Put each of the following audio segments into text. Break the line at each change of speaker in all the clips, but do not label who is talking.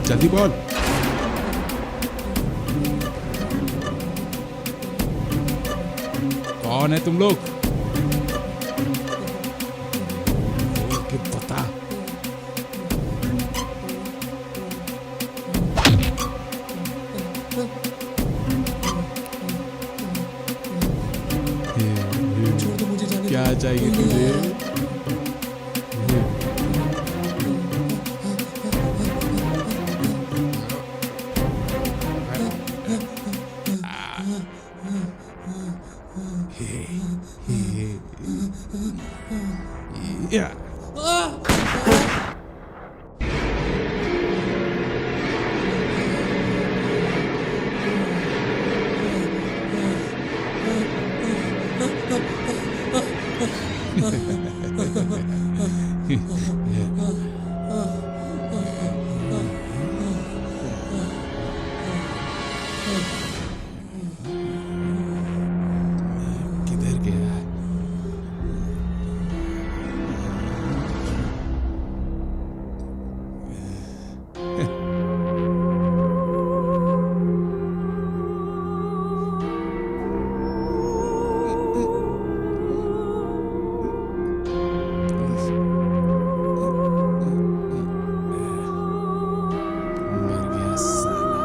जल्दी बोल। कौन है तुम लोग? बोल के बता।
छोड़ दो मुझे जाने
क्या
दो।
चाहिए
कोई नहीं
तुझे?
आया।
या। किधर गया? मर गया साला।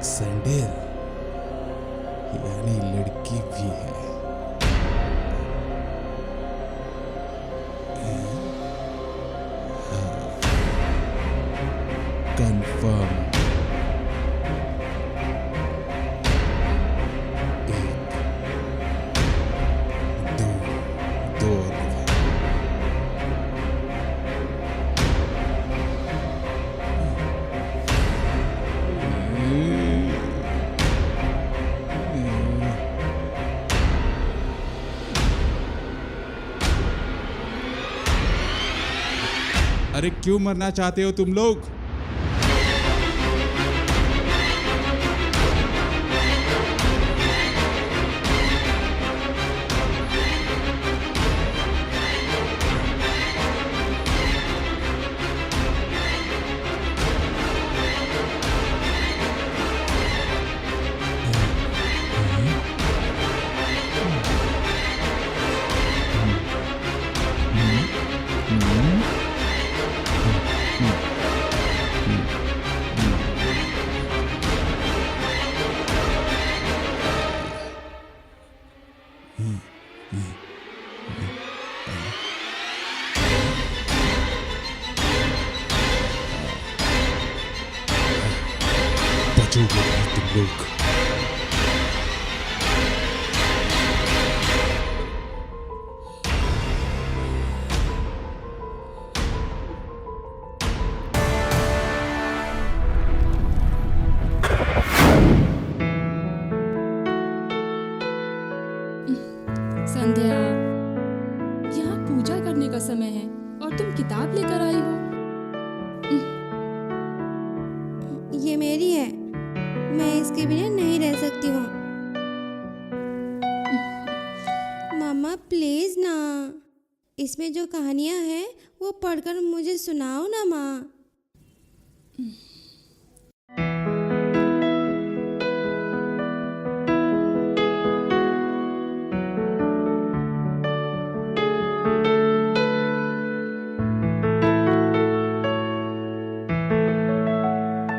सैंडल यानी लड़की भी है। कंफर्म। एक, दो, दो और दफा। अरे क्यों मरना चाहते हो तुम लोग? बचोगे नहीं तुम लोग।
संध्या, यहाँ पूजा करने का समय है और तुम किताब लेकर आई हो।
ये मेरी है, मैं इसके बिना नहीं रह सकती हूँ। मामा प्लीज ना, इसमें जो कहानियाँ हैं वो पढ़कर मुझे सुनाओ ना माँ।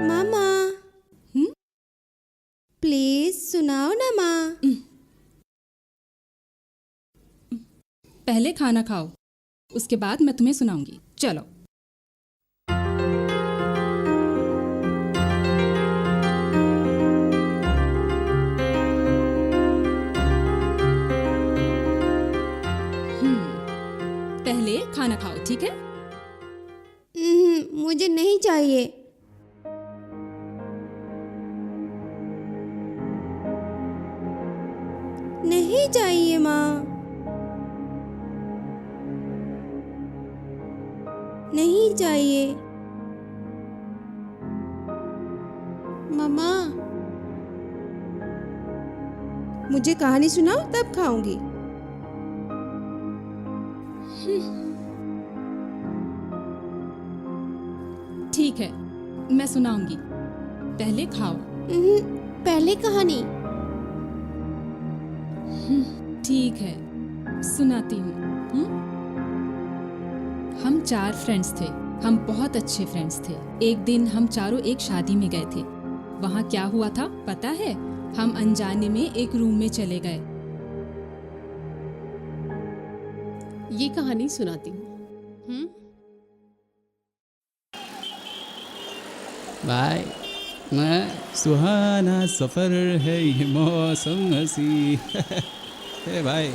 मामा सुनाओ ना माँ।
पहले खाना खाओ, उसके बाद मैं तुम्हें सुनाऊंगी। चलो। पहले खाना खाओ, ठीक है?
मुझे नहीं चाहिए। नहीं चाहिए माँ, नहीं चाहिए। मम्मा, मुझे कहानी सुनाओ तब खाऊंगी।
ठीक है, मैं सुनाऊंगी। पहले खाओ।
पहले कहानी।
ठीक है, सुनाती हूँ। हम 4 फ्रेंड्स थे। हम बहुत अच्छे फ्रेंड्स थे। एक दिन हम चारों एक शादी में गए थे। वहाँ क्या हुआ था पता है? हम अनजाने में एक रूम में चले गए।
ये कहानी सुनाती हूँ।
भाई मैं
सुहाना सफर है ये मौसम हसी। हे भाई,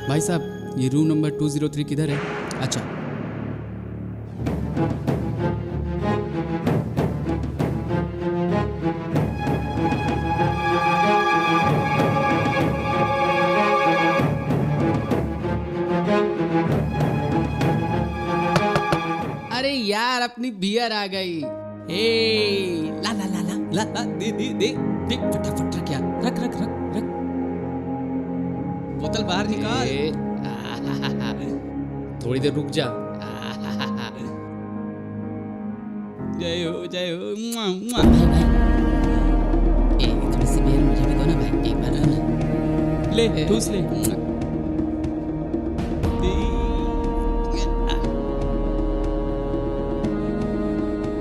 भाई साहब, ये रूम नंबर 203 किधर है? अच्छा, अरे यार अपनी बियर आ गई। ए ला ला ला ला ला ला दे दे दे दे फटाफट रख यार, रख रख रख रख बोतल बाहर निकाल।
थोड़ी देर रुक जा।
जय हो जय हो। मुआ, मुआ।
भाई भाई, थोड़ी सी बियर मुझे भी दो ना भाई, एक बार ना।
ले ठूस ले।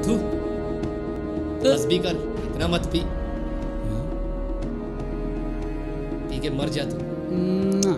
थू, बस भी कर, इतना मत पी। पी के मर जा तू।
मुआ।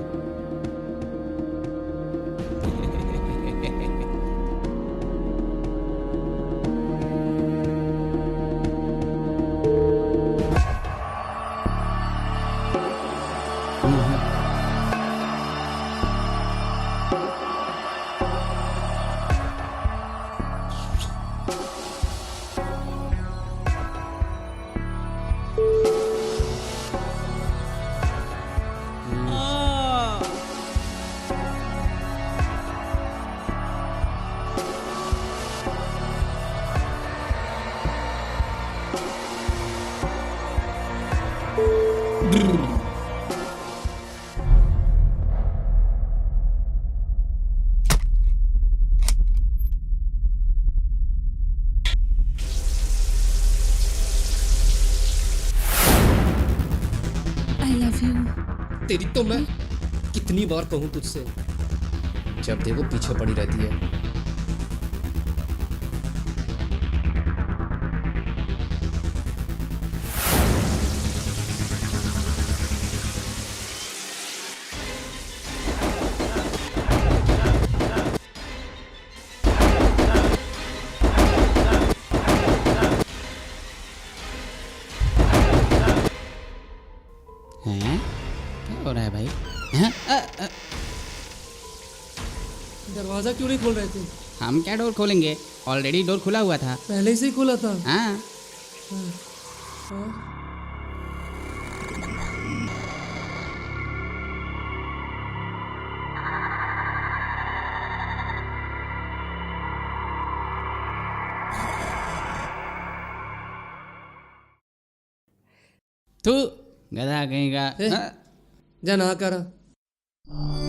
आई लव यू।
तेरी तो मैं कितनी बार कहूं तुझसे, जब देखो पीछे पड़ी रहती है।
हैं? क्या हो रहा है भाई? हैं?
दरवाजा क्यों नहीं खोल रहे थे?
हम क्या डोर खोलेंगे? ऑलरेडी डोर खुला हुआ था।
पहले से ही खोला था।
हाँ। तू गधा कहीं का।
जा नहा कर आ।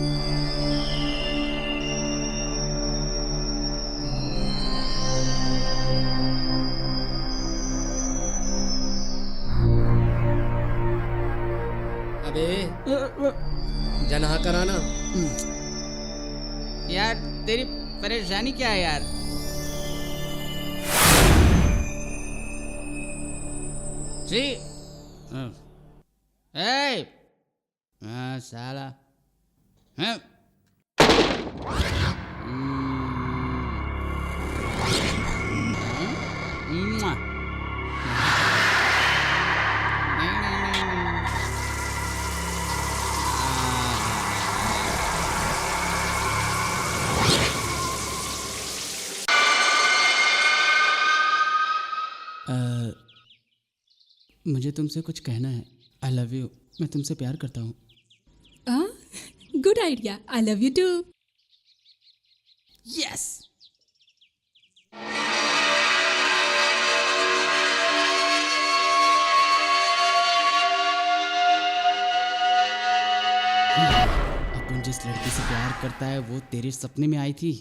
अबे जा नहा कर आना।
यार तेरी परेशानी क्या है यार? जी ए साला हैं? मुआ। नहीं।
मुझे तुमसे कुछ कहना है। I love you. मैं तुमसे प्यार करता हूँ।
Good idea. I love you too.
Yes. अपन जिस लड़की से प्यार करता है वो तेरे सपने में आई थी।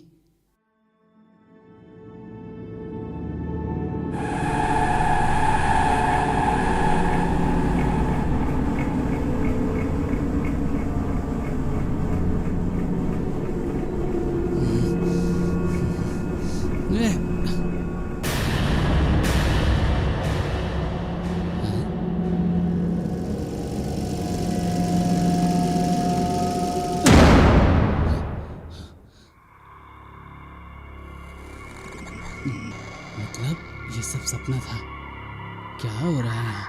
मतलब ये सब सपना था? क्या हो रहा है यहाँ?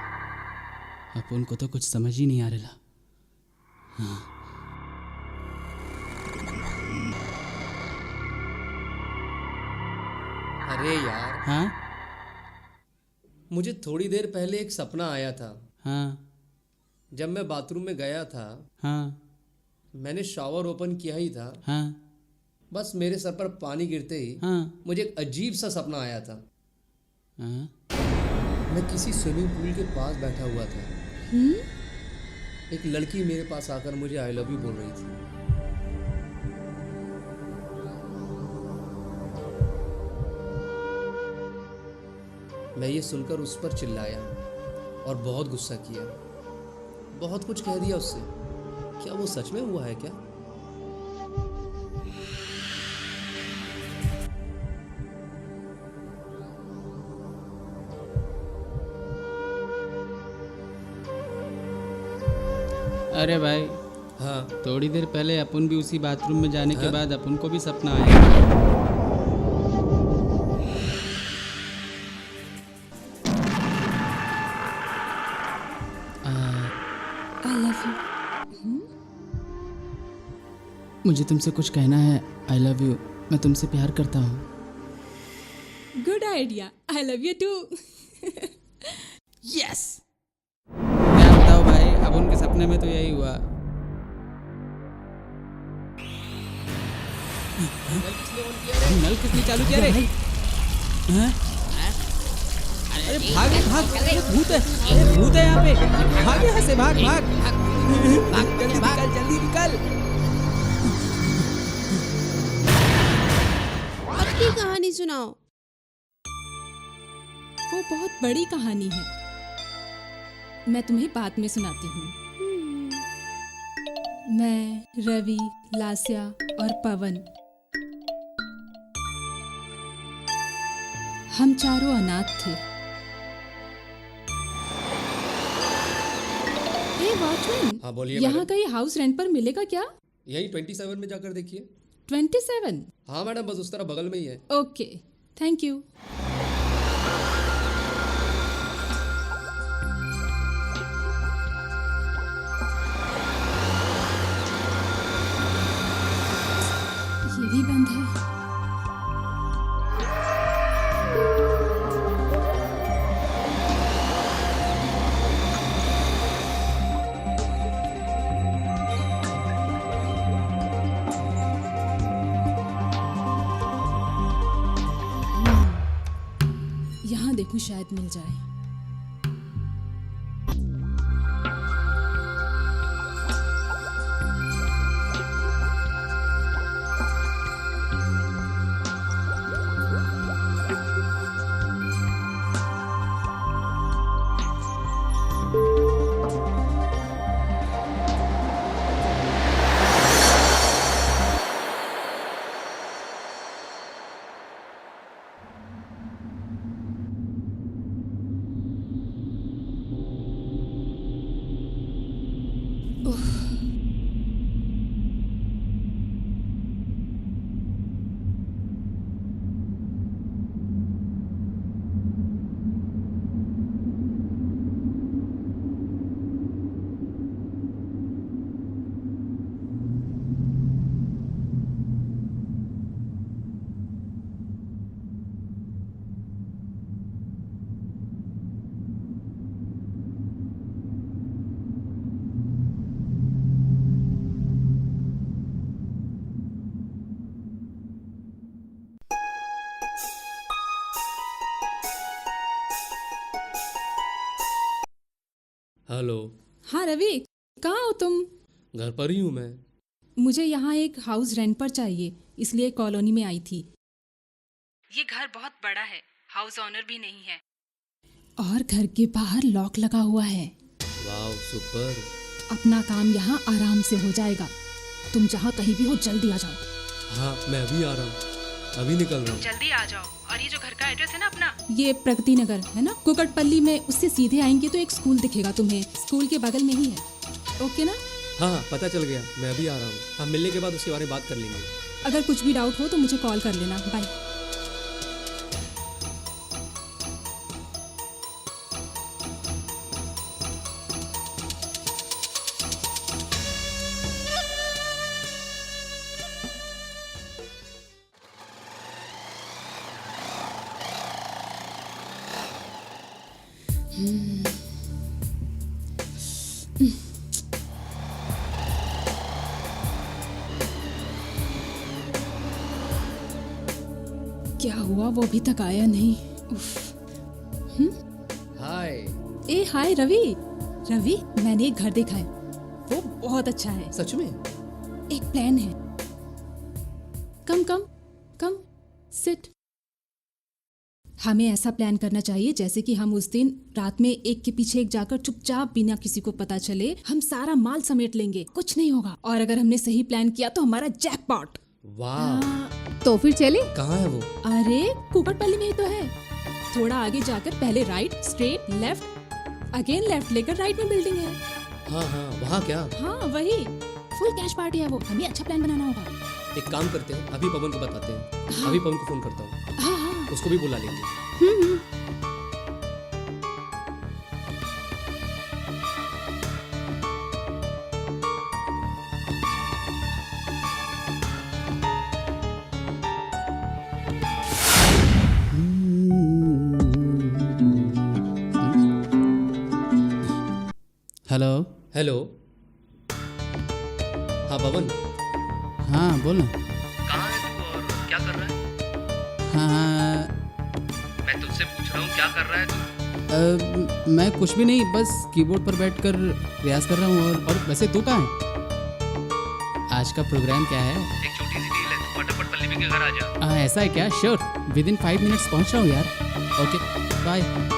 अपन को तो कुछ समझ ही नहीं आ रहा। हाँ।
अरे यार,
हाँ
मुझे थोड़ी देर पहले एक सपना आया था।
हाँ
जब मैं बाथरूम में गया था,
हाँ
मैंने शॉवर ओपन किया ही था,
हाँ
बस मेरे सर पर पानी गिरते ही
हाँ
मुझे एक अजीब सा सपना आया था।
हाँ।
मैं किसी स्विमिंग पूल के पास बैठा हुआ था। एक लड़की मेरे पास आकर मुझे आई लव यू बोल रही थी। मैं ये सुनकर उस पर चिल्लाया और बहुत गुस्सा किया। बहुत कुछ कह दिया उससे। क्या वो सच में हुआ है क्या?
अरे भाई,
हाँ,
थोड़ी देर पहले अपन भी उसी बाथरूम में जाने के बाद अपन को भी सपना आया।
I love you.
मुझे तुमसे कुछ कहना है। I love you. मैं तुमसे प्यार करता हूँ।
Good idea. I love you too.
Yes. मैं बताऊँ भाई, अब उनके सपने में तो यही हुआ। नल किसने चालू किया रे? हैं? अरे भाग भाग, अरे भूत है, अरे भूत है यहाँ पे। भाग यहाँ से, भाग भाग भाग, जल्दी निकल, जल्दी निकल।
अब की कहानी सुनाओ।
वो बहुत बड़ी कहानी है, मैं तुम्हें बाद में सुनाती हूँ। मैं, रवि, लास्या और पवन, हम चारों अनाथ थे। हे वॉचमैन,
हाँ बोलिए
यहाँ
मैडम।
कहीं हाउस रेंट पर मिलेगा क्या?
यही 27 में जाकर देखिए।
27?
हाँ मैडम, बस उस तरह बगल में ही है।
Okay, thank you. ये भी बंद है। यहाँ देखूं, शायद मिल जाए।
हेलो।
हाँ रवि, कहाँ हो तुम?
घर पर ही हूँ मैं।
मुझे यहाँ एक हाउस रेंट पर चाहिए, इसलिए कॉलोनी में आई थी। ये घर बहुत बड़ा है, हाउस ओनर भी नहीं है और घर के बाहर लॉक लगा हुआ है।
वाह सुपर।
अपना काम यहाँ आराम से हो जाएगा। तुम जहाँ कहीं भी हो जल्दी आ जाओ।
हाँ मैं अभी आ रहा हूँ, अभी निकल रहा हूँ।
जल्दी आ जाओ। और ये जो घर का एड्रेस है ना अपना, ये प्रगति नगर है ना, कुकटपल्ली में। उससे सीधे आएंगे तो एक स्कूल दिखेगा तुम्हें, स्कूल के बगल में ही है। ओके ना?
हाँ हाँ पता चल गया, मैं अभी आ रहा हूँ। हम मिलने के बाद उसके बारे में बात कर लेंगे।
अगर कुछ भी डाउट हो तो मुझे कॉल कर लेना। बाय। क्या हुआ, वो अभी तक आया नहीं। उफ।
हाय।
ए हाय रवि। रवि, मैंने एक घर देखा है, वो बहुत अच्छा है।
सच में?
एक प्लान है। कम कम कम सिट। हमें ऐसा प्लान करना चाहिए जैसे कि हम उस दिन रात में एक के पीछे एक जाकर चुपचाप बिना किसी को पता चले हम सारा माल समेट लेंगे, कुछ नहीं होगा। और अगर हमने सही प्लान किया तो हमारा जैकपॉट।
वाह।
तो फिर चले?
कहाँ है वो?
अरे कुकटपल्ली में ही तो है। थोड़ा आगे जाकर पहले right, straight, left, again left लेकर राइट में बिल्डिंग है।
हाँ हाँ वहाँ क्या?
हाँ वही, फुल कैश पार्टी है वो। हमें अच्छा प्लान बनाना होगा।
एक काम करते हैं, अभी पवन को बताते हैं।
हाँ।
अभी पवन को फोन करता हूँ,
हाँ हाँ।
उसको भी बुला लेंगे।
हेलो।
हेलो। हाँ पवन।
हाँ बोल ना।
कहाँ है तू और क्या कर रहा है?
हाँ
मैं तुझसे पूछ रहा हूँ क्या कर रहा है तू?
मैं कुछ भी नहीं, बस कीबोर्ड पर बैठकर प्रयास कर रहा हूँ। और वैसे तू कहाँ है? आज का प्रोग्राम क्या है?
एक छोटी सी डील है, तू फटाफट पल्लवी के घर आ जा।
ऐसा है क्या? श्योर, विद इन 5 मिनट्स पहुँच रहा हूँ यार। Okay bye.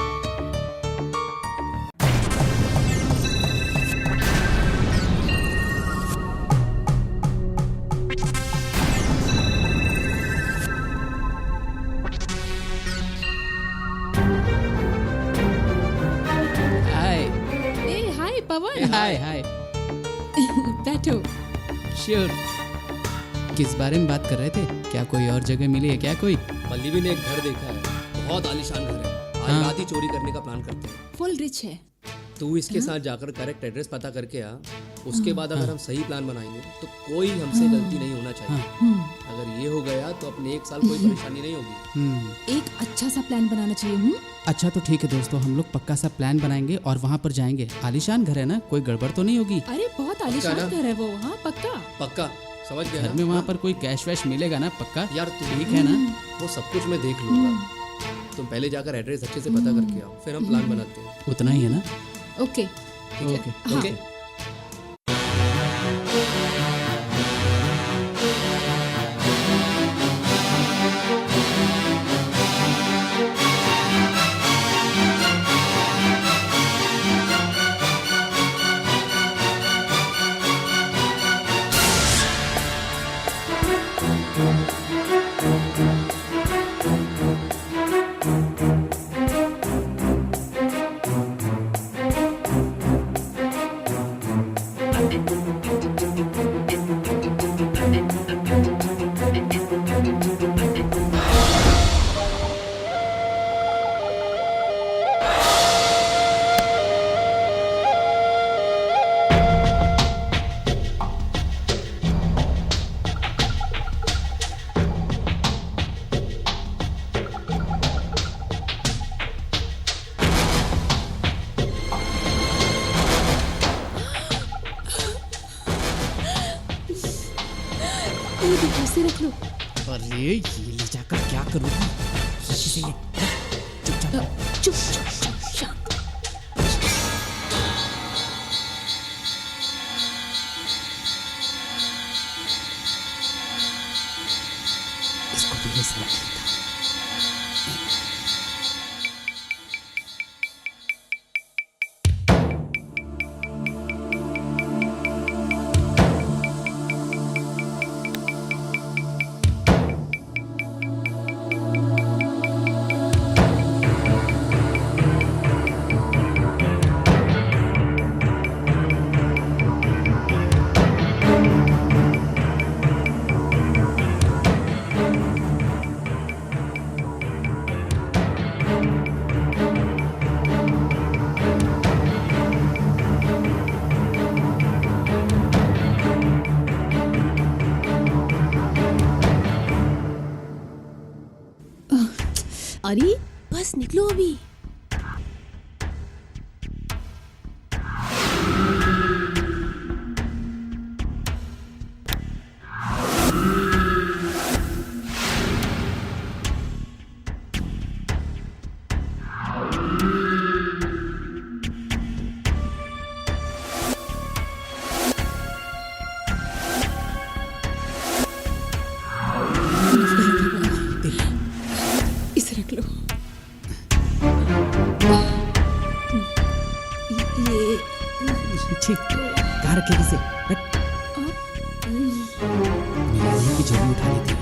Pawan.
Hi hi.
बैठो।
श्योर। किस बारे में बात कर रहे थे? क्या कोई और जगह मिली है क्या कोई?
पल्लवी ने एक घर देखा है, बहुत आलीशान घर है। आज
हाँ।
रात ही चोरी करने का प्लान करते हैं।
फुल रिच है।
तू इसके साथ जाकर करेक्ट एड्रेस पता करके आ। उसके बाद अगर हम सही प्लान बनाएंगे तो कोई हमसे गलती नहीं होना चाहिए। अगर ये हो गया तो अपने 1 साल कोई परेशानी नहीं होगी।
एक अच्छा सा प्लान बनाना चाहिए।
अच्छा तो ठीक है दोस्तों, हम लोग पक्का सा प्लान बनाएंगे और वहाँ पर जाएंगे। आलीशान घर है ना, कोई गड़बड़ तो नहीं होगी?
अरे बहुत आलीशान
ना?
घर है वो। हाँ पक्का।
पक्का समझ गया
घर
ना?
में वहाँ पर कोई कैश वैश मिलेगा ना? पक्का
यार तू
ठीक है ना?
वो सब कुछ मैं देख लूंगा। तुम पहले जाकर एड्रेस अच्छे से पता करके आओ, फिर हम प्लान बनाते हैं।
उतना ही है ना?
ओके।
ओके
हाँ।
ओके।
ये देखो, इसे रख लो।
अरे ये ले जाकर क्या करूँगी? रस्सी से ये चुपचाप
चुप चुप चुप शांत।
इसको धीरे से रख लेता हूँ।
अरे बस निकलो अभी। इसे रख लो। ये
ठीक, कहाँ रखेगी इसे? रख। नीले की झोली उठा ली थी।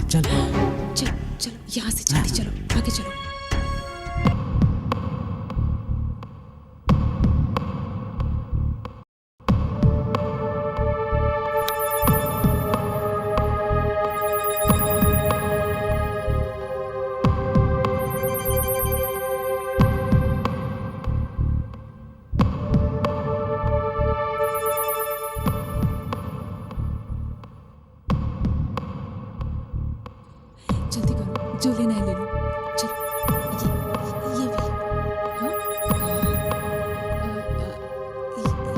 चल।
चलो चलो यहाँ से जल्दी चलो, आगे चलो। जल्दी करो, जो लेना है ले लो। चल, ये भी। हाँ? ये भी।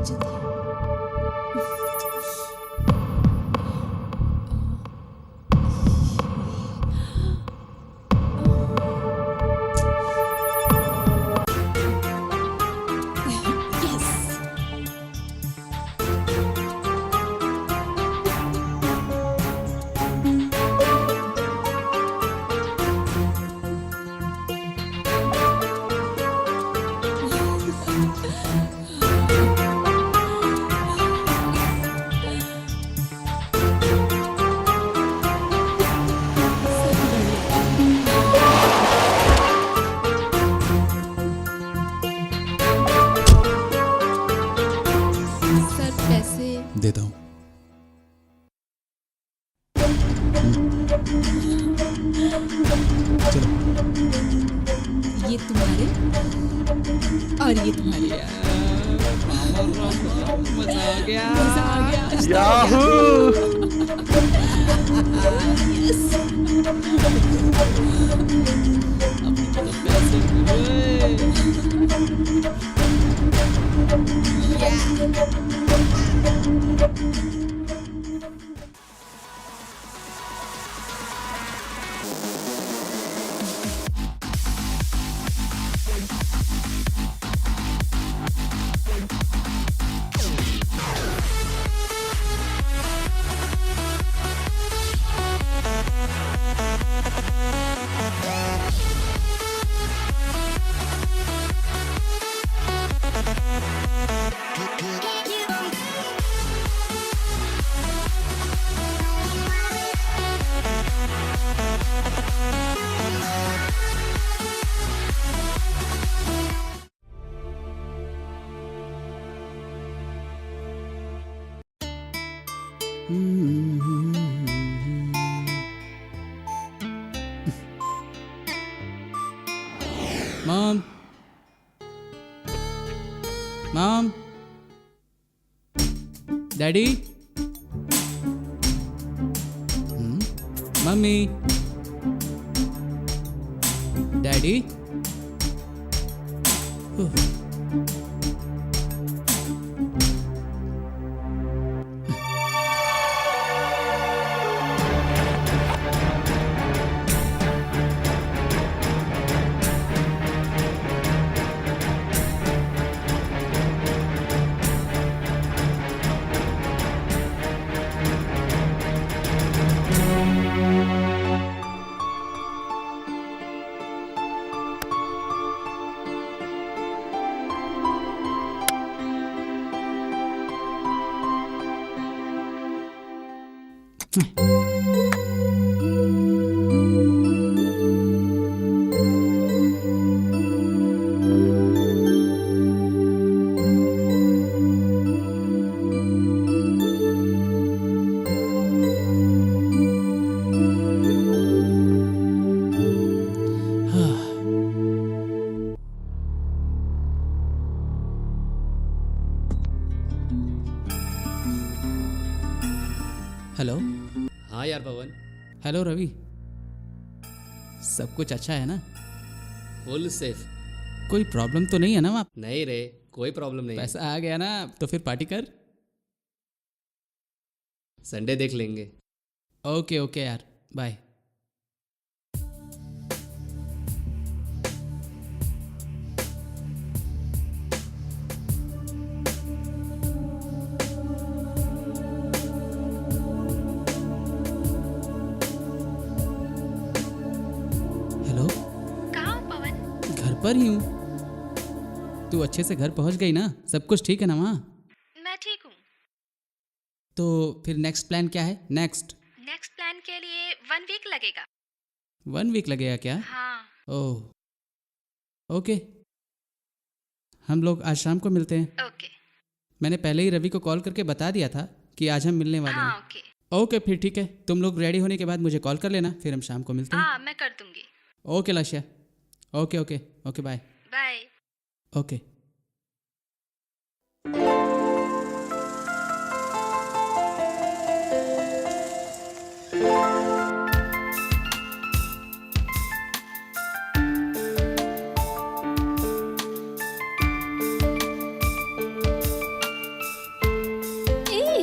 जल्दी। सर पैसे
देता हूँ। चलो।
ये तुम्हारे और ये तुम्हारे।
मजा आ गया।
मजा आ गया।
Mom, mom, daddy, mummy, daddy. Hello.
हाँ यार पवन,
हेलो रवि, सब कुछ अच्छा है ना?
Full safe.
कोई प्रॉब्लम तो नहीं है ना वहाँ?
नहीं रे, कोई प्रॉब्लम नहीं।
पैसा आ गया ना, तो फिर पार्टी कर।
संडे देख लेंगे।
ओके ओके यार, बाय। हेलो,
कहाँ हो पवन?
घर पर ही हूँ। तू अच्छे से घर पहुँच गई ना? सब कुछ ठीक है ना वहाँ?
मैं ठीक हूँ।
तो फिर नेक्स्ट प्लान क्या है? नेक्स्ट
प्लान के लिए 1 वीक लगेगा।
1 वीक लगेगा क्या?
हाँ।
ओह ओके, हम लोग आज शाम को मिलते हैं।
ओके।
मैंने पहले ही रवि को कॉल करके बता दिया था कि आज हम मिलने वाले हैं।
ओके।
ओके फिर ठीक है, तुम लोग रेडी होने के बाद मुझे कॉल कर लेना, फिर हम शाम को मिलते हैं।
मैं कर दूंगी।
ओके लाशिया, okay okay okay, bye.
Bye.
Okay.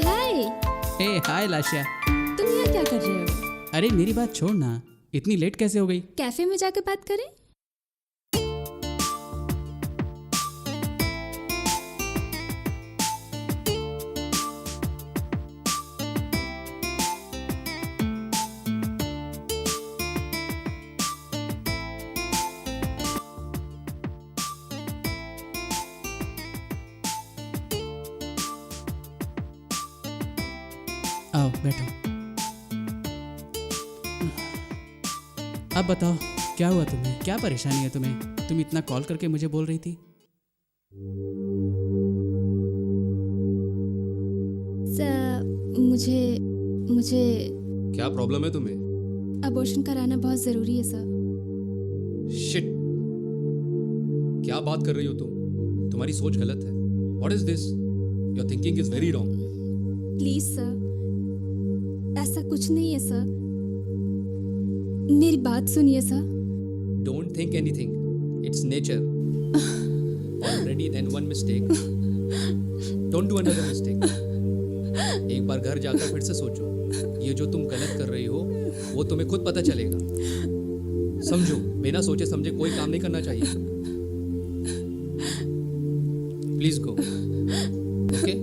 Hi.
ए हाय लाशिया।
तुम यहाँ क्या कर रहे हो?
अरे मेरी बात छोड़ ना, इतनी लेट कैसे हो गई?
कैफे में जाकर बात करें?
आओ बैठो। अब बताओ क्या हुआ तुम्हें, क्या परेशानी है तुम्हें? तुम इतना कॉल करके मुझे बोल रही थी।
मुझे मुझे
क्या प्रॉब्लम है तुम्हें?
अबॉर्शन कराना बहुत ज़रूरी है सर।
शिट, क्या बात कर रही हो तुम? तुम्हारी सोच गलत है। What is this? Your thinking is very wrong.
Please sir, ऐसा कुछ नहीं है सर। मेरी बात सुनिए sir.
Don't think anything, it's nature. Already then one mistake, don't do another mistake. एक बार घर जाकर फिर से सोचो, ये जो तुम गलत कर रही हो वो तुम्हें खुद पता चलेगा। समझो, बिना सोचे समझे कोई काम नहीं करना चाहिए। Please go. ओके?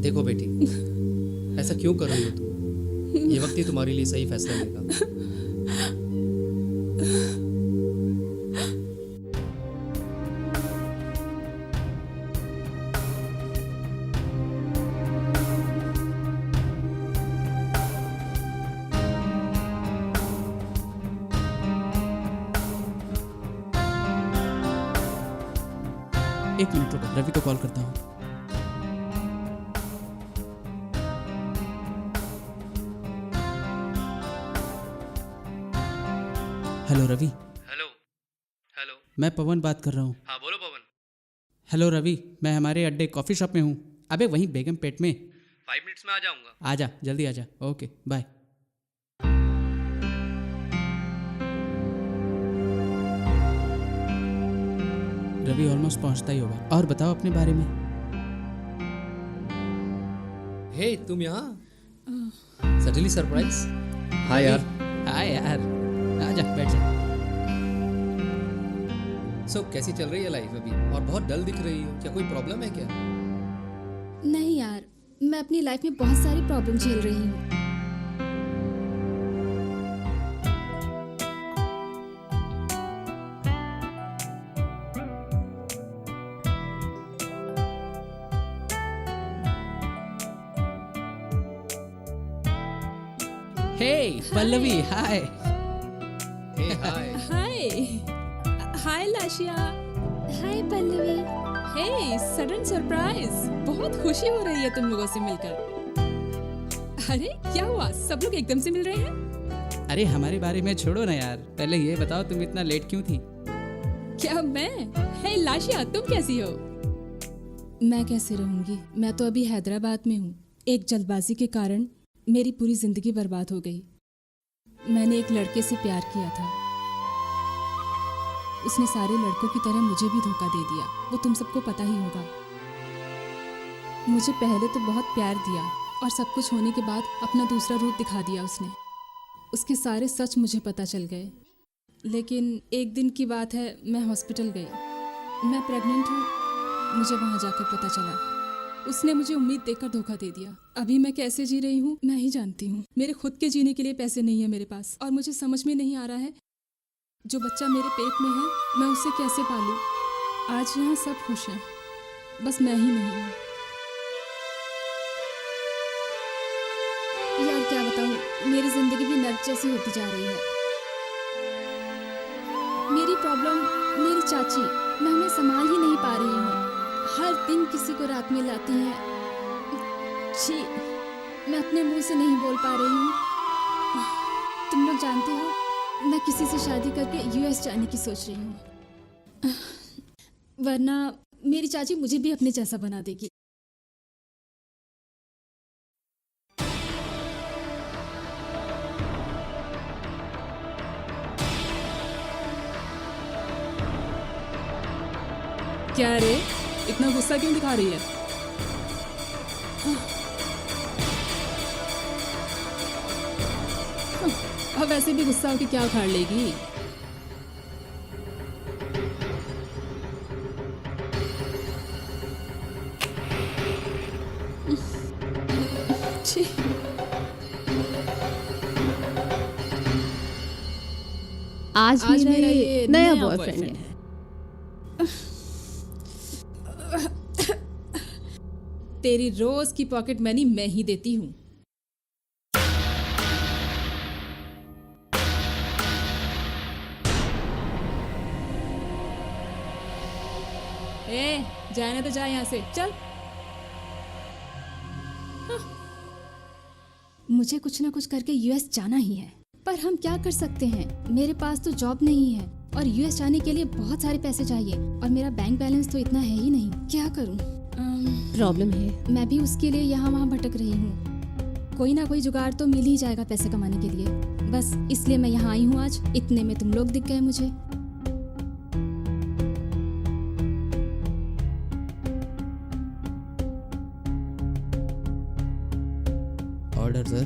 देखो बेटी, ऐसा क्यों कर रही हो तुम? ये वक्त ही तुम्हारे लिए सही फैसला लेगा।
एक मिनट रुको, रवि को कॉल करता हूँ। Hello Ravi,
hello hello.
मैं पवन बात कर रहा हूँ।
हाँ बोलो पवन।
हेलो रवि, मैं हमारे अड्डे कॉफ़ी शॉप में हूँ। अबे वहीं बेगम पेट में।
5 मिनट्स में आ जाऊंगा।
आजा, जल्दी आजा। Okay bye. रवि ऑलमोस्ट पहुँचता ही होगा। और बताओ अपने बारे में।
हे तुम यहाँ? Suddenly surprise. हाँ यार।
हाय यार, आजा बैठ जा।
सो कैसी चल रही है लाइफ अभी? और बहुत डल दिख रही हो, क्या कोई प्रॉब्लम है क्या?
नहीं यार, मैं अपनी लाइफ में बहुत सारी प्रॉब्लम झेल रही हूँ।
हे पल्लवी, हाय।
हे हाय।
हाय हाय लाशिया। हाय पल्लवी। हे सडन सरप्राइज, बहुत खुशी हो रही है तुम लोगों से मिलकर। अरे क्या हुआ, सब लोग एकदम से मिल रहे हैं?
अरे हमारे बारे में छोड़ो ना यार, पहले ये बताओ तुम इतना लेट क्यों थी?
क्या मैं? हे लाशिया, तुम कैसी हो? मैं कैसे रहूंगी, मैं तो अभी हैदराबाद में हूँ। एक जल्दबाजी के कारण मेरी पूरी जिंदगी बर्बाद हो गई। मैंने एक लड़के से प्यार किया था, उसने सारे लड़कों की तरह मुझे भी धोखा दे दिया। वो तुम सबको पता ही होगा। मुझे पहले तो बहुत प्यार दिया और सब कुछ होने के बाद अपना दूसरा रूप दिखा दिया उसने। उसके सारे सच मुझे पता चल गए। लेकिन एक दिन की बात है, मैं हॉस्पिटल गई। मैं प्रेग्नेंट हूँ, मुझे वहाँ जाकर पता चला। उसने मुझे उम्मीद देकर धोखा दे दिया। अभी मैं कैसे जी रही हूँ मैं ही जानती हूँ। मेरे खुद के जीने के लिए पैसे नहीं है मेरे पास, और मुझे समझ में नहीं आ रहा है जो बच्चा मेरे पेट में है मैं उसे कैसे पालूं। आज यहाँ सब खुश हैं, बस मैं ही नहीं हूँ। यार क्या बताऊँ, मेरी जिंदगी भी नर्क जैसी होती जा रही है। मेरी प्रॉब्लम मेरी चाची, मैं उन्हें संभाल ही नहीं पा रही हूँ। हर दिन किसी को रात में लाती हैं। छी, मैं अपने मुंह से नहीं बोल पा रही हूँ। तुम लोग जानते हो, मैं किसी से शादी करके यूएस जाने की सोच रही हूँ, वरना मेरी चाची मुझे भी अपने जैसा बना देगी। क्या रे, इतना गुस्सा क्यों दिखा रही है? अब वैसे भी गुस्सा होकर क्या उखाड़ लेगी? छी।
आज मेरा ये नया बॉयफ्रेंड है।
तेरी रोज की पॉकेट मनी मैं ही देती हूँ। ए, जाने तो जा यहाँ से, चल। मुझे कुछ ना कुछ करके यूएस जाना ही है, पर हम क्या कर सकते हैं? मेरे पास तो जॉब नहीं है और यूएस जाने के लिए बहुत सारे पैसे चाहिए, और मेरा बैंक बैलेंस तो इतना है ही नहीं। क्या करूं?
प्रॉब्लम है।
मैं भी उसके लिए यहाँ वहाँ भटक रही हूँ। कोई ना कोई जुगाड़ तो मिल ही जाएगा पैसे कमाने के लिए। बस इसलिए मैं यहाँ आई हूँ आज। इतने में तुम लोग दिख गए मुझे।
Order sir.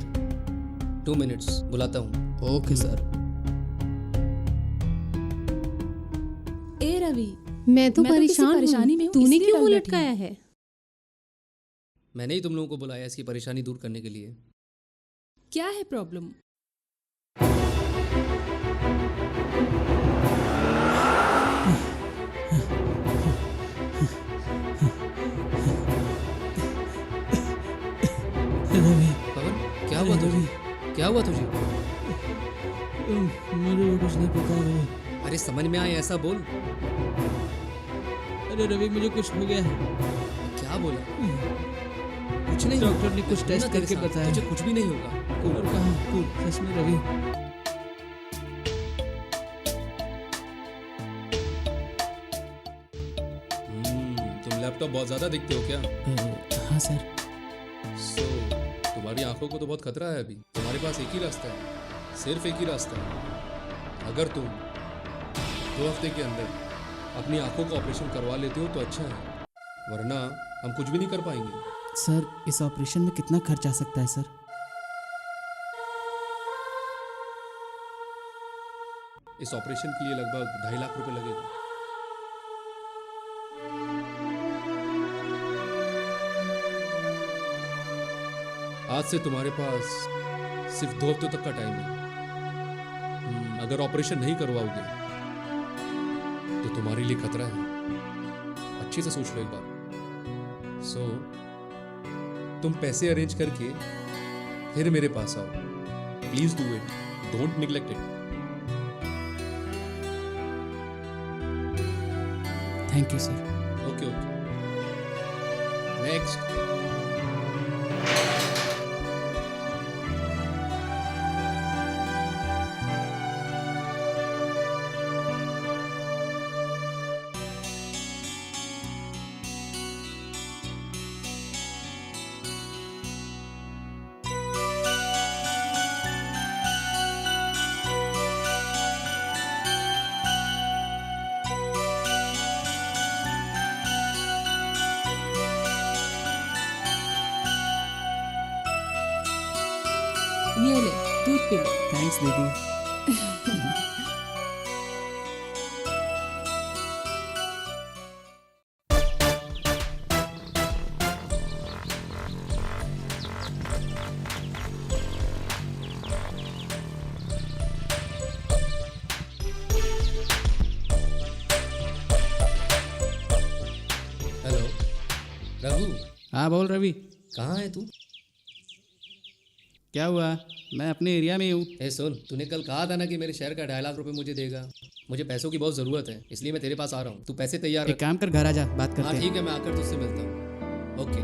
2 मिनट्स, बुलाता हूँ।
Okay sir.
ए रवि,
मैं तो
किसी
परेशान
परेशानी
हूँ।
में हूँ,
तूने
इसलिए
क्यों
डर
मुंह
बैठी
लटकाया
हूँ।
है?
मैंने ही तुम लोगों को बुलाया इसकी परेशानी दूर करने के लिए।
क्या है प्रॉब्लम?
पवन, क्या हुआ तुझे? क्या हुआ तुझे?
मुझे वो कुछ नहीं पता रवि।
अरे समझ में आए ऐसा बोल।
अरे रवि, मुझे कुछ हो गया है।
क्या बोला? कुछ नहीं।
डॉक्टर ने कुछ टेस्ट
ना तेरे
करके
साथ,
बताया।
तुझे कुछ भी नहीं होगा।
और कहाँ? सच में रवि।
लैपटॉप बहुत ज़्यादा देखते हो क्या?
हाँ सर।
सो तुम्हारी आंखों को तो बहुत खतरा है अभी। तुम्हारे पास एक ही रास्ता है, सिर्फ एक ही रास्ता है। अगर तुम 2 हफ्ते के अंदर अपनी आंखों का ऑपरेशन करवा लेते हो तो अच्छा है, वरना हम कुछ भी नहीं कर पाएंगे।
सर इस ऑपरेशन में कितना खर्च आ सकता है सर?
इस ऑपरेशन के लिए लगभग 2.5 लाख रुपए लगेगा। आज से तुम्हारे पास सिर्फ 2 हफ्ते तक का टाइम है। अगर ऑपरेशन नहीं करवाओगे तो तुम्हारे लिए खतरा है। अच्छे से सोच लो एक बार। सो तुम पैसे अरेंज करके फिर मेरे पास आओ। Please do it, don't neglect it.
Thank you sir.
Okay okay. Next.
ये ले दूध पी ले।
थैंक्स दीदी।
हेलो रघु,
हाँ बोल रवि,
कहाँ है तू?
क्या हुआ? मैं अपने एरिया में हूँ।
ए सुन, तूने कल कहा था ना कि मेरे शहर का 2.5 लाख रुपए मुझे देगा। मुझे पैसों की बहुत ज़रूरत है, इसलिए मैं तेरे पास आ रहा हूँ। तू पैसे तैयार
एक
रख।
काम कर, घर आ जा, बात
हाँ
करते हैं।
ठीक है, मैं आकर तुझसे मिलता हूँ। ओके।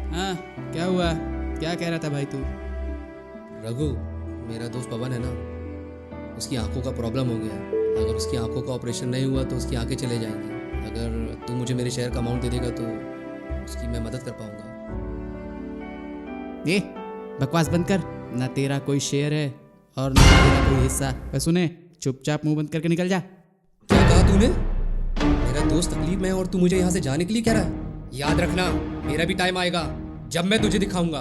हाँ क्या हुआ? क्या कह रहा था भाई तू?
रघु, मेरा दोस्त पवन है ना, उसकी आंखों का प्रॉब्लम हो गया है। अगर उसकी आंखों का ऑपरेशन नहीं हुआ तो उसकी आंखें चले जाएंगी। अगर तू मुझे मेरे शहर का अमाउंट दे देगा तो उसकी मैं मदद कर पाऊंगा।
ए बकवास बंद कर। ना तेरा कोई शेयर है और ना तेरा कोई हिस्सा। बस सुने, चुपचाप मुंह बंद करके निकल जा।
क्या कहा तूने? मेरा दोस्त तकलीफ में है और तू मुझे यहाँ से जाने के लिए कह रहा है? याद रखना, मेरा भी टाइम आएगा जब मैं तुझे दिखाऊंगा।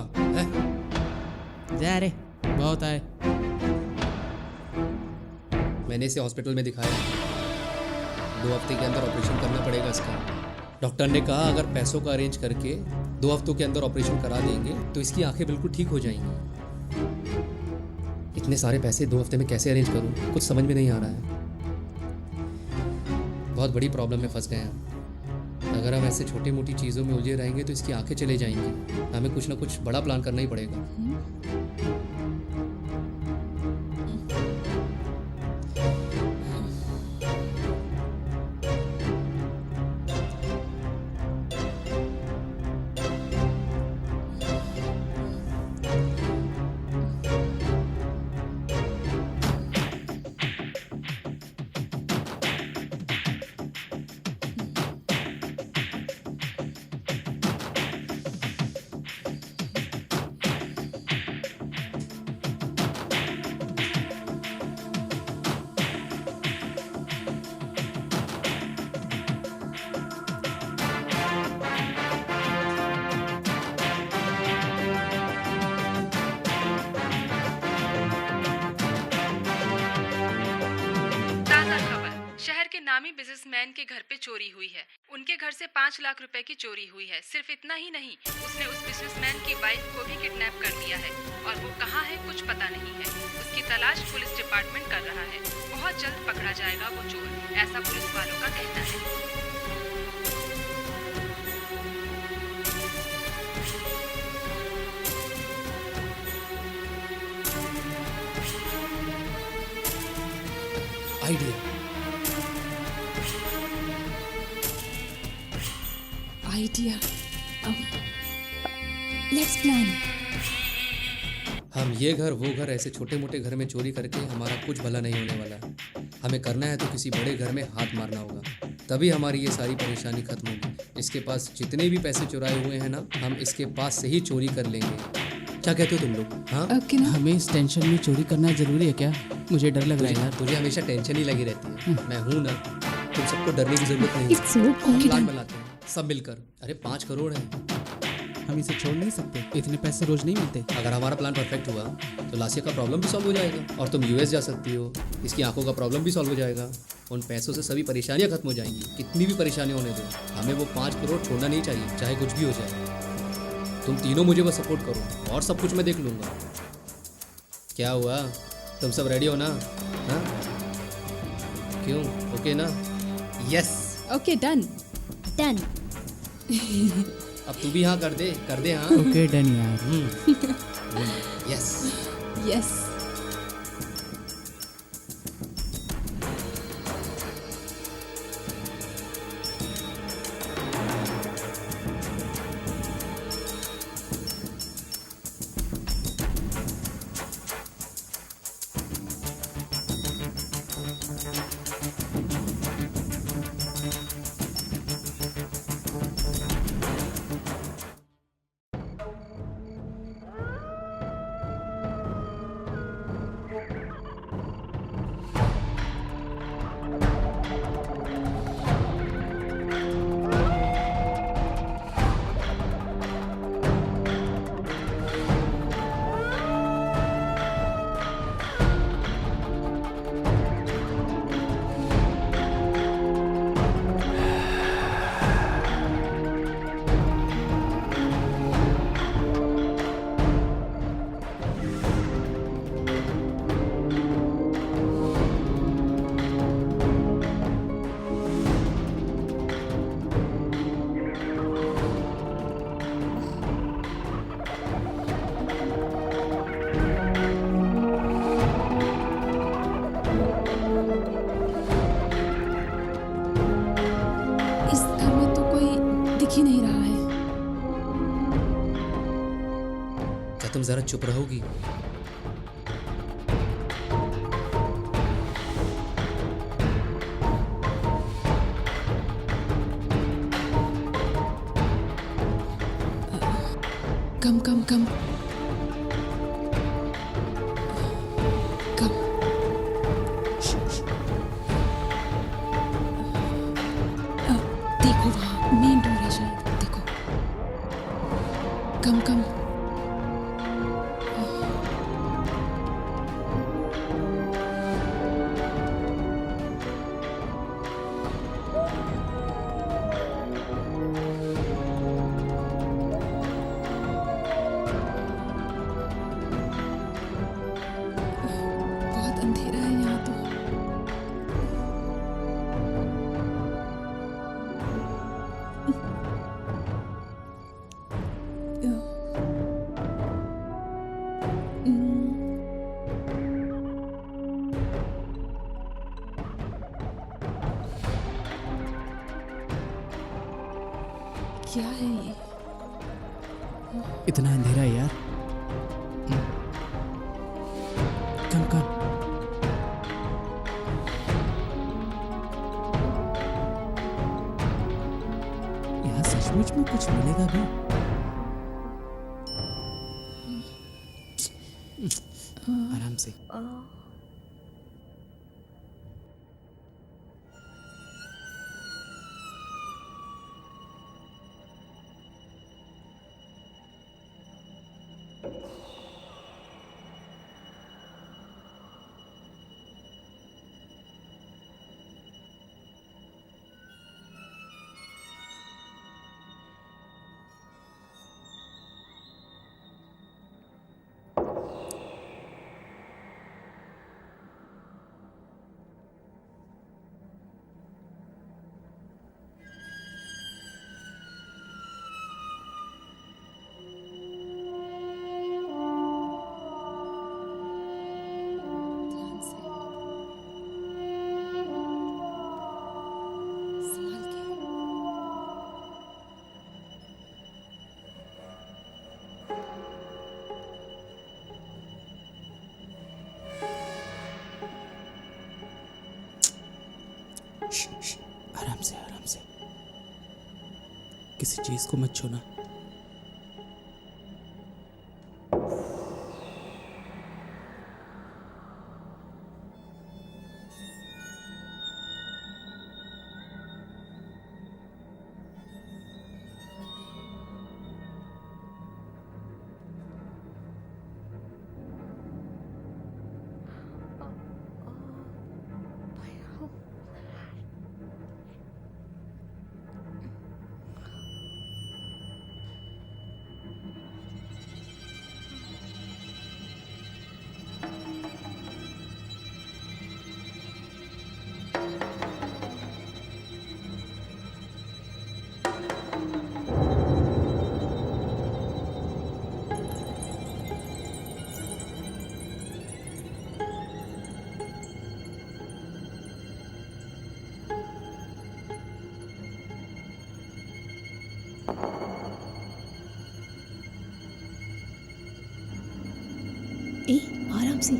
जा रे, बहुत आए।
मैंने इसे हॉस्पिटल में दिखाया। 2 हफ्ते के अंदर ऑपरेशन करना पड़ेगा इसका। डॉक्टर ने कहा अगर पैसों का अरेंज करके 2 हफ्तों के अंदर ऑपरेशन करा देंगे तो इसकी आंखें बिल्कुल ठीक हो जाएंगी। इतने सारे पैसे 2 हफ्ते में कैसे अरेंज करूं, कुछ समझ में नहीं आ रहा है। बहुत बड़ी प्रॉब्लम में फंस गए हैं। अगर हम ऐसे छोटी मोटी चीज़ों में उलझे रहेंगे तो इसकी आंखें चले जाएंगी। हमें कुछ ना कुछ बड़ा प्लान करना ही पड़ेगा।
नामी बिजनेसमैन के घर पे चोरी हुई है। उनके घर से 5 लाख रुपए की चोरी हुई है। सिर्फ इतना ही नहीं, उसने उस बिजनेसमैन की वाइफ को भी किडनैप कर लिया है और वो कहाँ है कुछ पता नहीं है। उसकी तलाश पुलिस डिपार्टमेंट कर रहा है। बहुत जल्द पकड़ा जाएगा वो चोर, ऐसा पुलिस वालों का कहना है।
आइडिया।
आइडिया। Let's plan.
हम ये घर वो घर ऐसे छोटे मोटे घर में चोरी करके हमारा कुछ भला नहीं होने वाला। हमें करना है तो किसी बड़े घर में हाथ मारना होगा, तभी हमारी ये सारी परेशानी खत्म होगी। इसके पास जितने भी पैसे चुराए हुए हैं ना, हम इसके पास से ही चोरी कर लेंगे। क्या कहते हो तुम लोग? हाँ,
ओके ना?
हमें इस टेंशन में चोरी करना जरूरी है क्या? मुझे डर लग रहा है यार।
तुझे हमेशा टेंशन ही लगी रहती है। मैं हूँ ना, तुम सबको डरने की जरूरत नहीं है।
It's okay.
प्लान बनाते हैं सब मिलकर। अरे 5 करोड़ है,
हम इसे छोड़ नहीं सकते, इतने पैसे रोज नहीं मिलते।
अगर हमारा प्लान परफेक्ट हुआ तो लासिया का प्रॉब्लम भी सॉल्व हो जाएगा और तुम यूएस जा सकती हो। इसकी आंखों का प्रॉब्लम भी सॉल्व हो जाएगा। उन पैसों से सभी परेशानियां खत्म हो जाएंगी। कितनी भी परेशानी होने दो, हमें वो 5 करोड़ छोड़ना नहीं चाहिए, चाहे कुछ भी हो जाए। तुम तीनों मुझे बस सपोर्ट करो और सब कुछ मैं देख लूँगा। क्या हुआ, तुम सब रेडी हो ना? हाँ, क्यों? ओके ना? यस।
Okay, done.
डन।
अब तू भी हाँ कर दे हाँ।
ओके डन यार।
यस।
यस। इस घर में तो कोई दिख ही नहीं रहा है।
क्या तुम जरा चुप रहोगी?
कम कम कम कम। देखो वहाँ मेन डोर है शायद, देखो। कम कम। बहुत अंधेरा है यहाँ तो। क्या है ये?
इतना अंधेरा है यार। कम कम। यहाँ सचमुच में कुछ मिलेगा भी? आराम से।
आराम से आराम से, किसी चीज को मत छूना।
ए आराम से।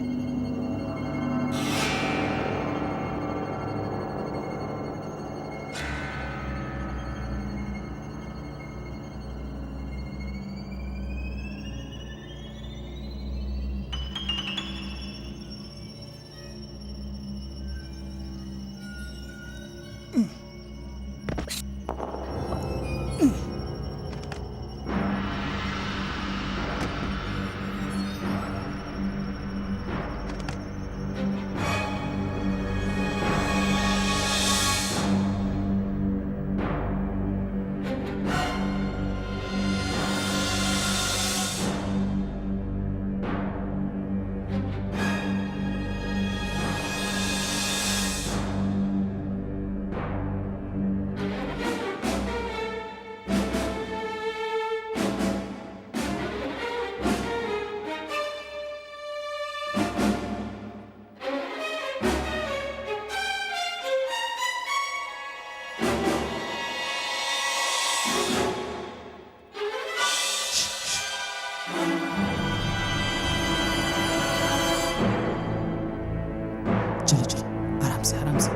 चलो चलो, आराम से आराम से।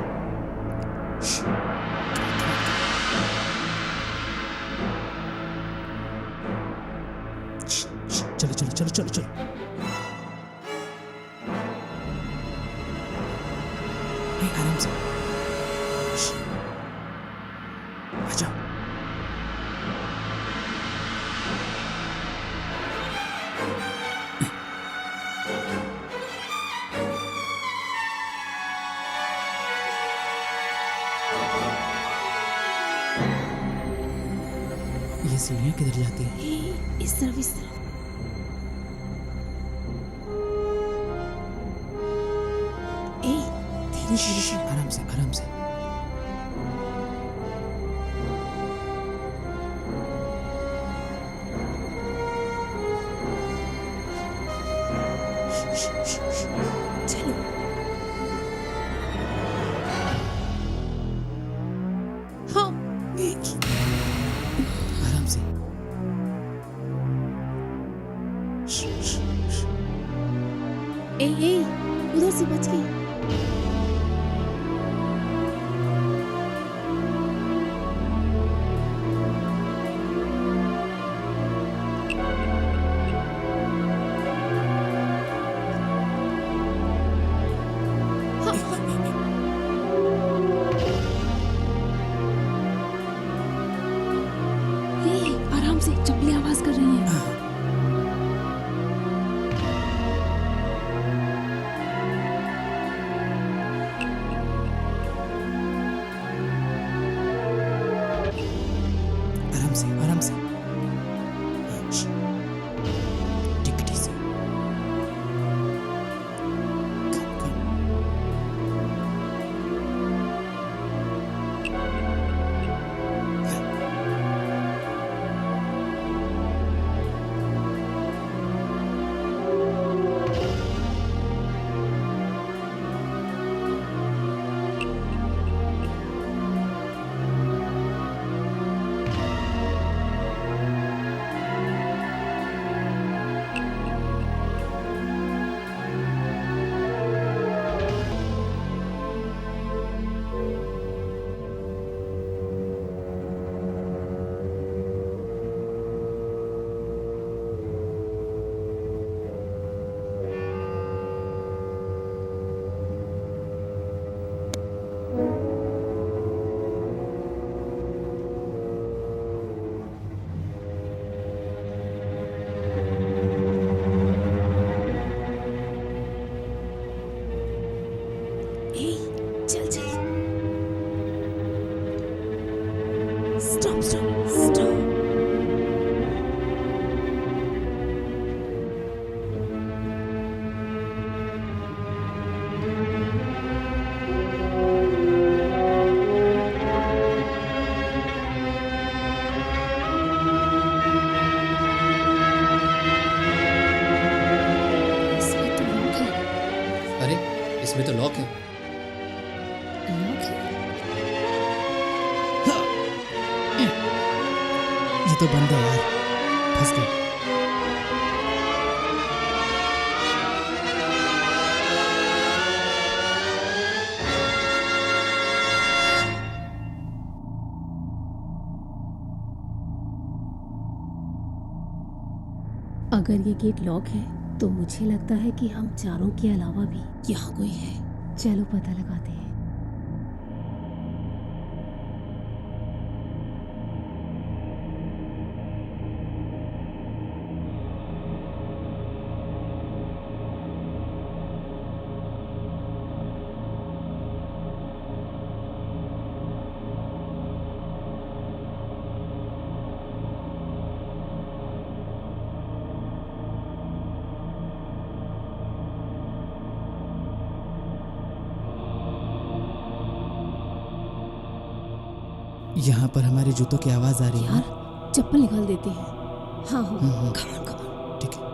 चलो चलो चलो चलो चलो। आराम से, आ जाओ। ये सीढ़ियाँ किधर जाती हैं? इस तरफ इस तरफ। ए धीरे धीरे,
आराम से आराम से।
चलो। हाँ
आराम से।
ए उधर से बच गई। आराम से, चप्पलें आवाज कर रही हैं।
बंद है यार, फंस गए।
अगर ये गेट लॉक है तो मुझे लगता है कि हम चारों के अलावा भी यहाँ कोई है। चलो पता लगाते हैं।
यहाँ पर हमारे जूतों की आवाज आ रही है।
यार चप्पल निकाल देते हैं। हाँ हाँ
हम्म।
come on, come on।
ठीक है।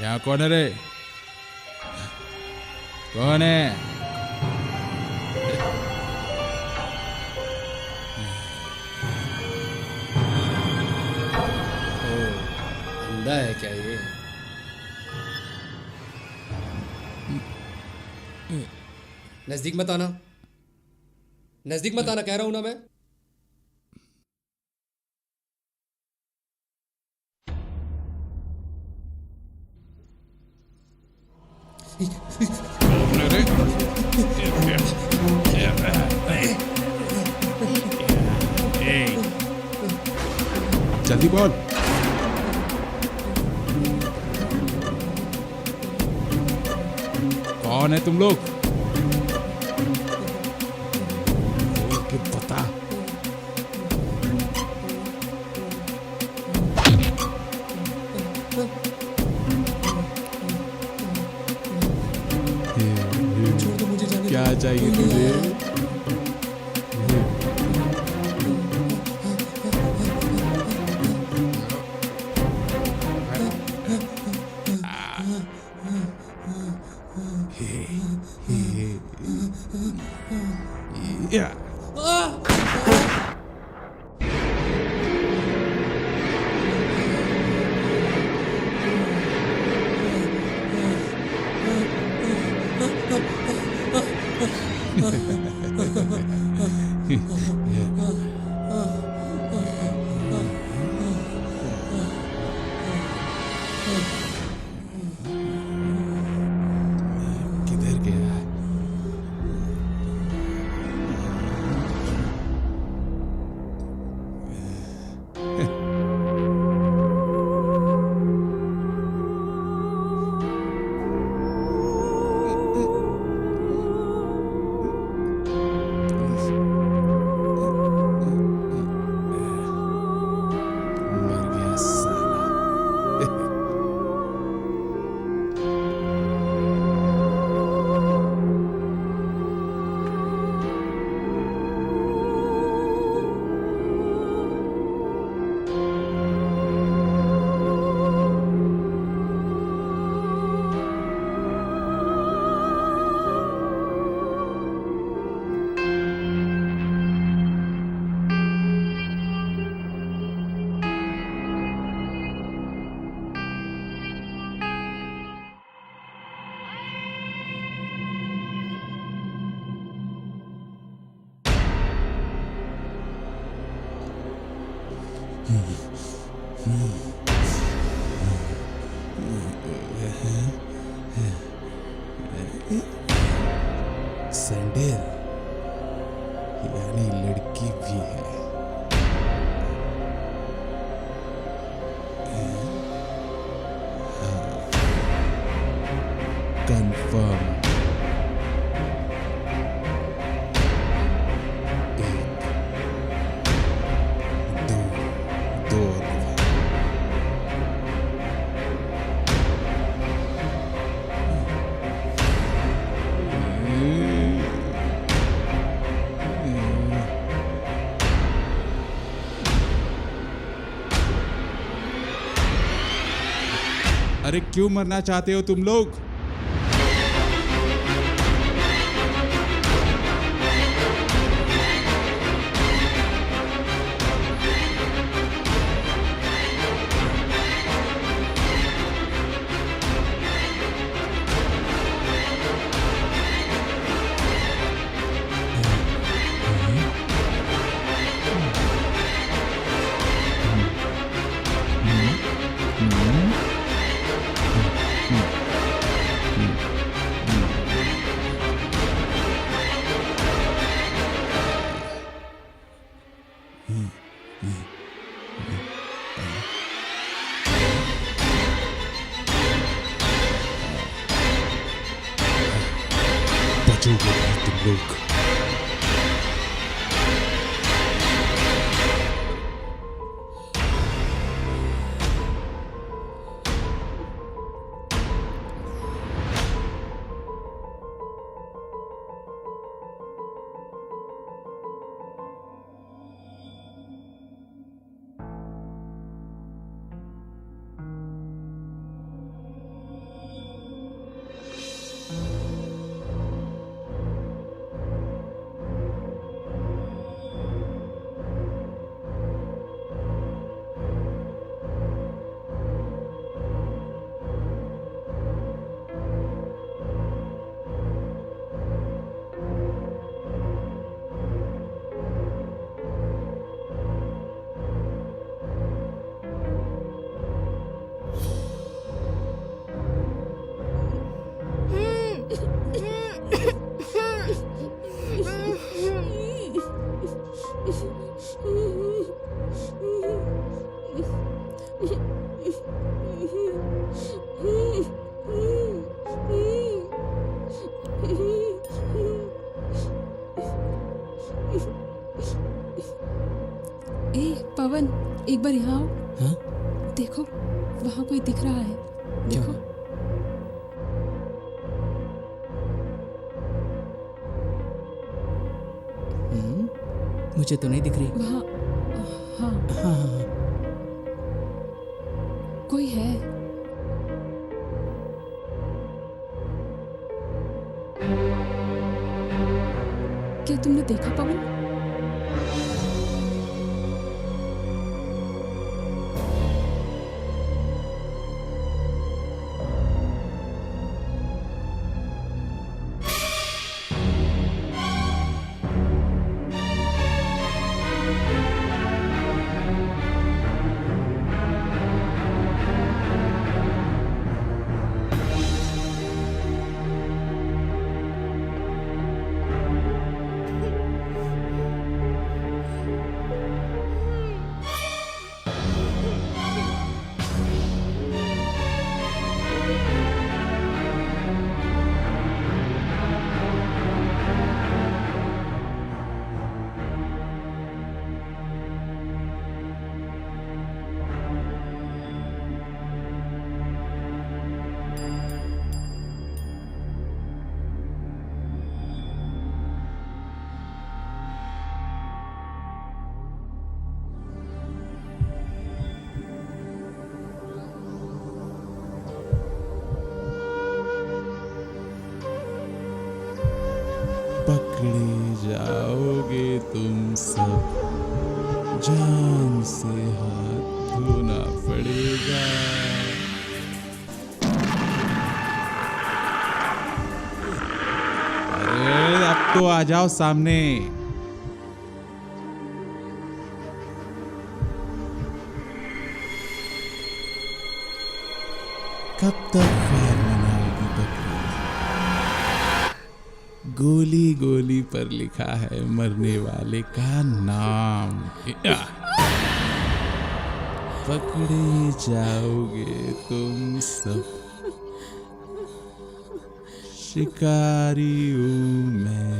यहाँ कौन है रे? कौन है?
अंधा है क्या ये? नजदीक मत आना, नजदीक मत आना, कह रहा हूं ना मैं।
जल्दी बोल। कौन है तुम लोग? बोल के बता।
छोड़ दो मुझे जाने।
क्या चाहिए तुझे? या किधर गया? मर गया साला। सैंडल यानी लड़की भी है। कंफर्म। एक दो और निकाल। अरे क्यों मरना चाहते हो तुम लोग? बचोगे नहीं तुम लोग।
पवन एक बार यहाँ आओ।
हाँ?
देखो वहाँ कोई दिख रहा है।
क्या?
देखो
मुझे तो नहीं दिख रही।
वहाँ हाँ
हाँ हाँ हाँ।
कोई है। क्या तुमने देखा पवन?
पकड़े जाओगे तुम सब, जान से हाथ धोना पड़ेगा। अरे अब तो आ जाओ सामने। कब तक खैर मनाएगी बकरी? गोली गोली पर लिखा है मरने वाले का नाम। पकड़े जाओगे तुम सब, शिकारी हूं मैं।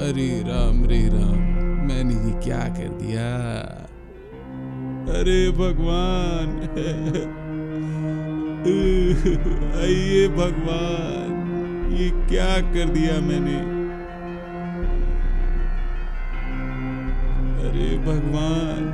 रे राम, मैंने ये क्या कर दिया? अरे भगवान, आइए भगवान, ये क्या कर दिया मैंने? अरे भगवान,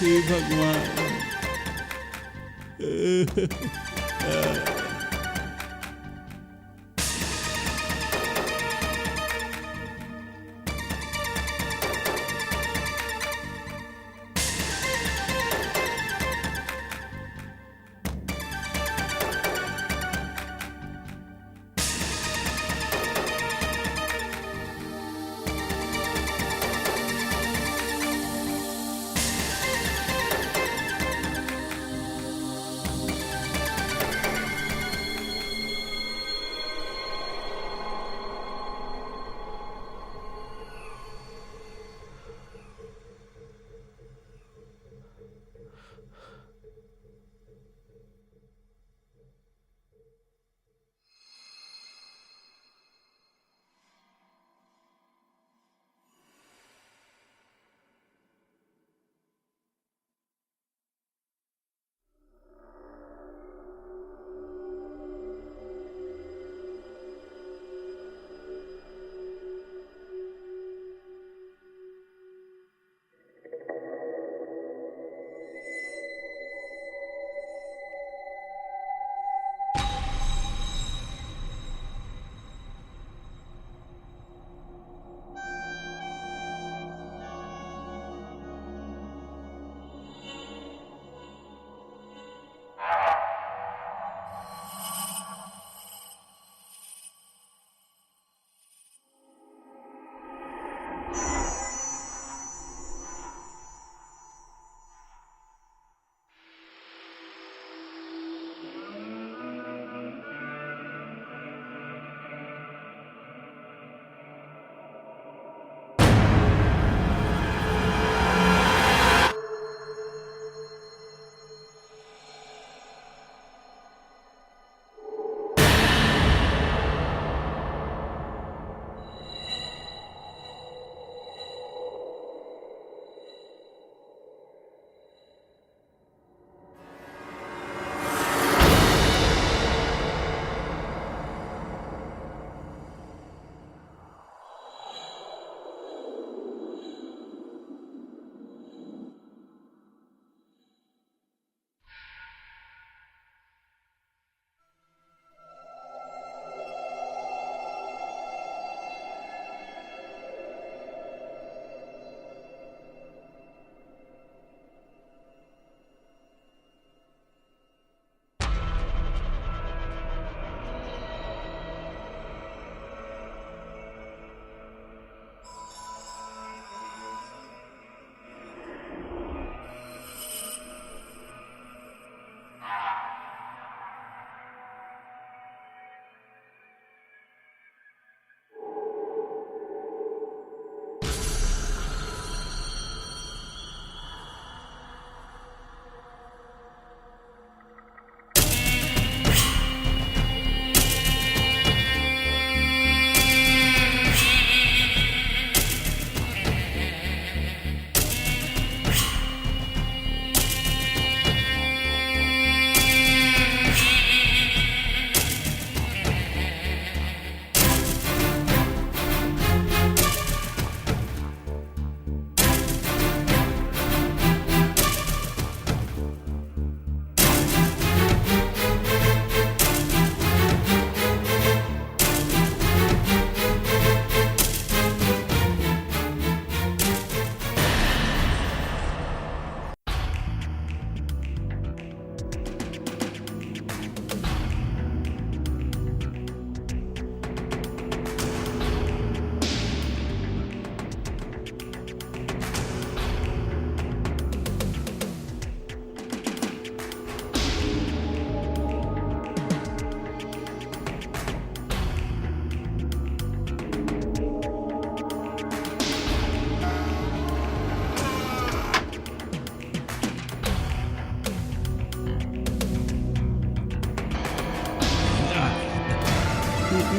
हे भगवान,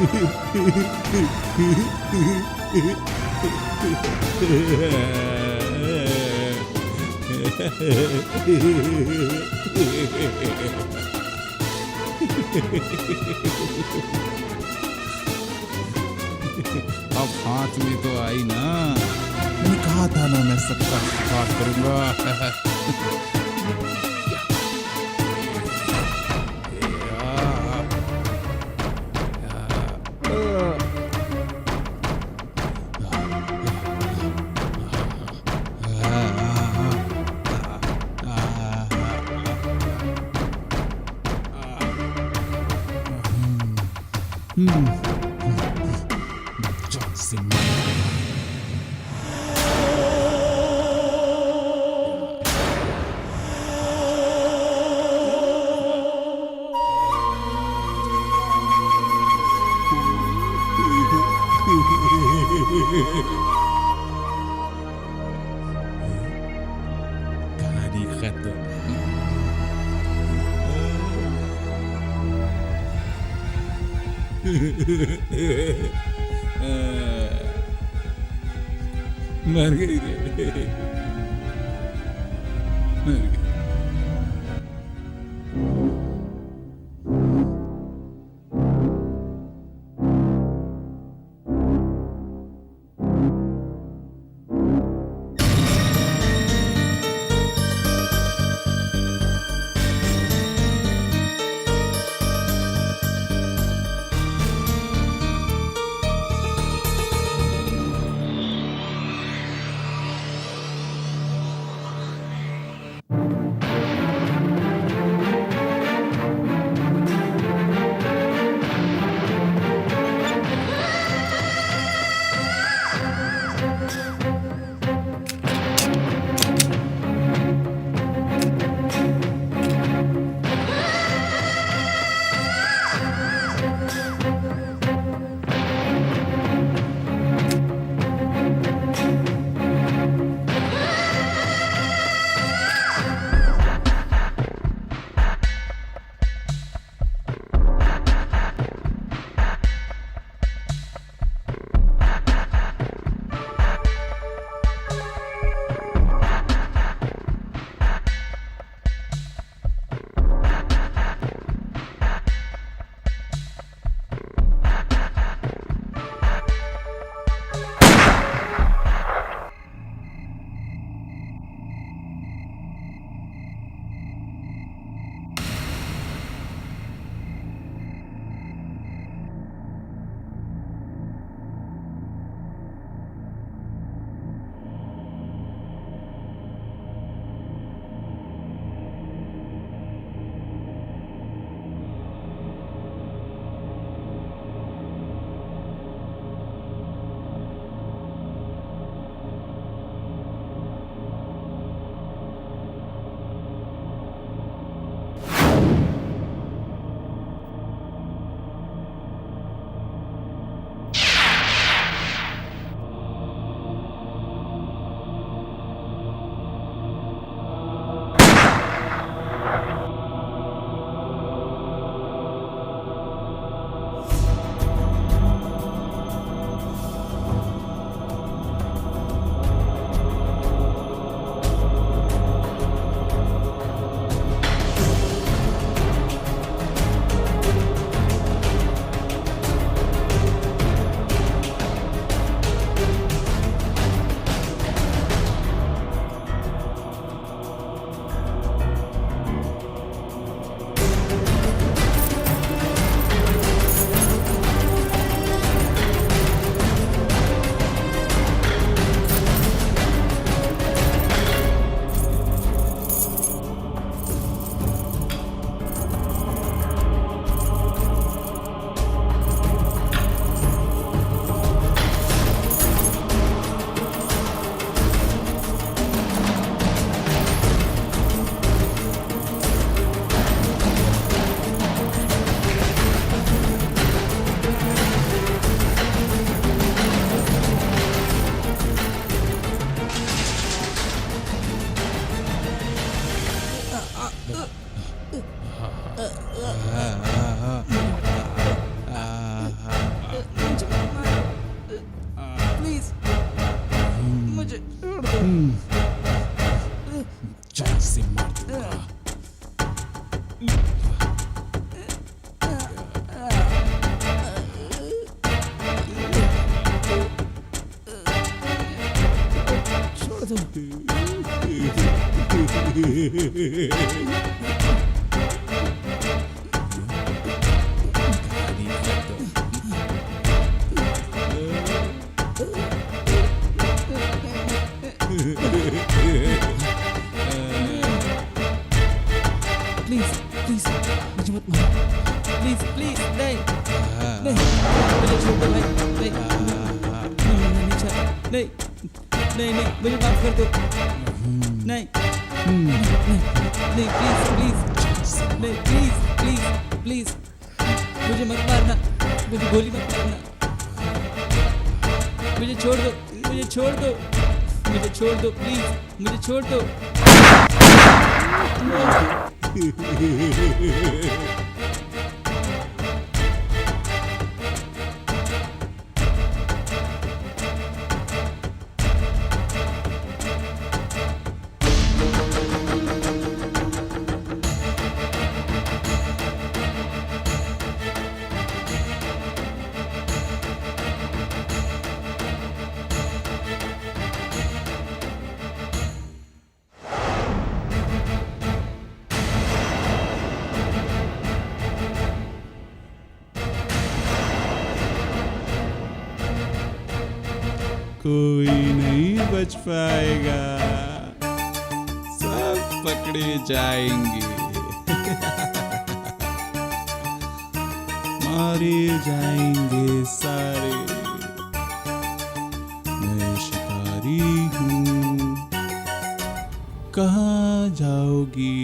अब हाथ में तो आई ना, मैंने कहा था ना मैं सबका शिकार करूंगा। कहानी खत्म। मर गई रे, मर गई।
प्लीज मुझे छोड़ दो।
जान से मार दूंगा।
छोड़ दो। प्लीज प्लीज मुझे मत मारो। प्लीज प्लीज नहीं नहीं मुझे छोड़ दो भाई। नहीं नहीं चाहता। नहीं नहीं नहीं मुझे माफ कर दो। नहीं नहीं प्लीज प्लीज नहीं प्लीज प्लीज प्लीज मुझे मत मारना। मुझे गोली मत मारना। मुझे छोड़ दो। मुझे छोड़ दो। मुझे छोड़ दो प्लीज। मुझे छोड़ दो।
कोई नहीं बच पाएगा, सब पकड़े जाएंगे। मारे जाएंगे सारे। मैं शिकारी हूँ, कहाँ जाओगी?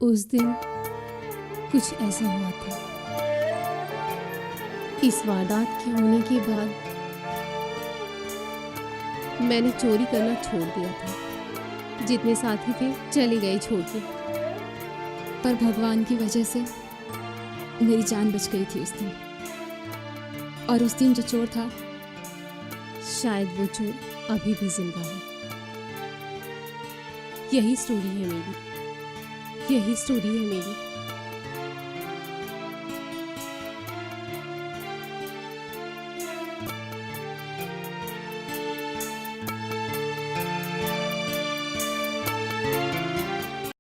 उस दिन कुछ ऐसा हुआ था। इस वारदात के होने के बाद मैंने चोरी करना छोड़ दिया था। जितने साथी थे चले गए छोड़ के।
पर भगवान की वजह से मेरी जान बच गई थी उस दिन। और उस दिन जो चोर था,
शायद वो चोर अभी भी जिंदा है। यही स्टोरी है मेरी, यही स्टोरी है मेरी।